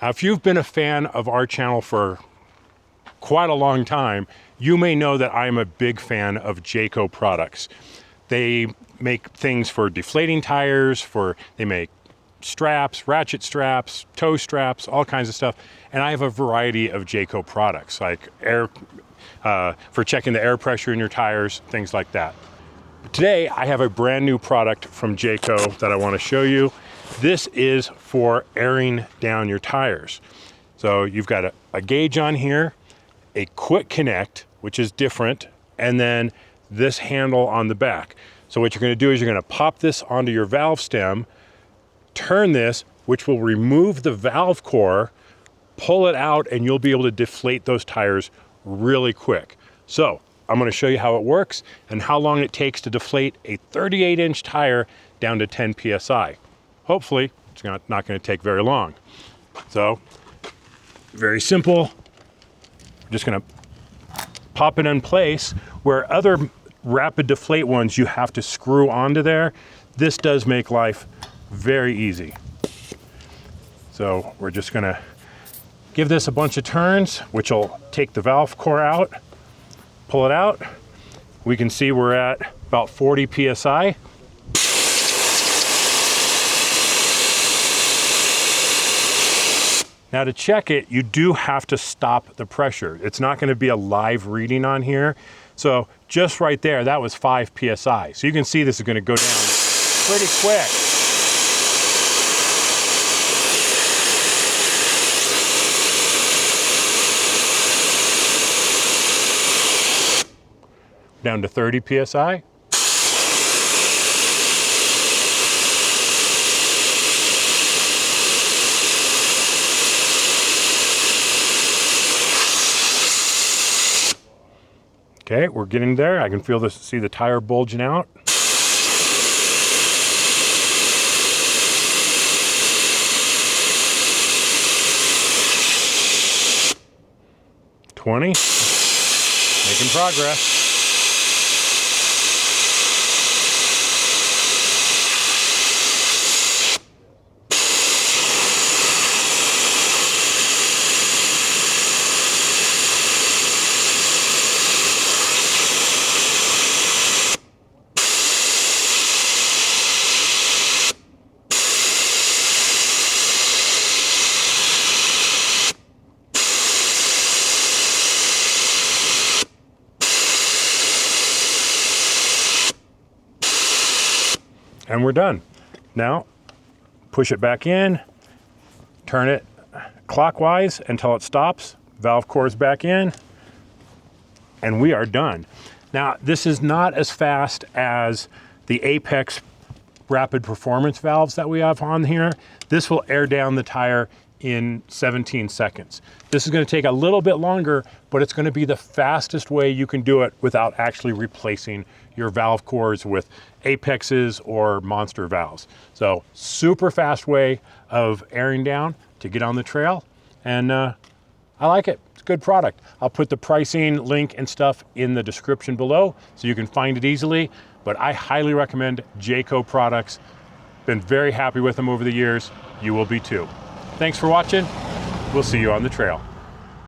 Now, if you've been a fan of our channel for quite a long time, you may know that I'm a big fan of Jaco products. They make things for deflating tires, they make straps, ratchet straps, toe straps, all kinds of stuff. And I have a variety of Jaco products, like for checking the air pressure in your tires, things like that. But today, I have a brand new product from Jaco that I want to show you. This is for airing down your tires. So you've got a gauge on here, a quick connect, which is different, and then this handle on the back. So what you're going to do is you're going to pop this onto your valve stem, turn this, which will remove the valve core, pull it out, and you'll be able to deflate those tires really quick. So I'm going to show you how it works and how long it takes to deflate a 38-inch tire down to 10 PSI. Hopefully, it's not going to take very long. So, very simple. I'm just going to pop it in place. Where other rapid deflate ones you have to screw onto there, this does make life very easy. So we're just going to give this a bunch of turns, which will take the valve core out, pull it out. We can see we're at about 40 PSI. Now to check it, you do have to stop the pressure. It's not going to be a live reading on here. So just right there, that was 5 PSI. So you can see this is going to go down pretty quick. Down to 30 PSI. Okay, we're getting there. I can see the tire bulging out. 20. Making progress. And we're done. Now, push it back in, turn it clockwise until it stops, valve core's back in, and we are done. Now, this is not as fast as the Apex rapid performance valves that we have on here. This will air down the tire in 17 seconds. This is going to take a little bit longer, but it's going to be the fastest way you can do it without actually replacing your valve cores with Apexes or Monster valves. So super fast way of airing down to get on the trail, and I like it. It's a good product. I'll put the pricing link and stuff in the description below so you can find it easily, but I highly recommend Jaco products. Been very happy with them over the years. You will be too. Thanks for watching. We'll see you on the trail.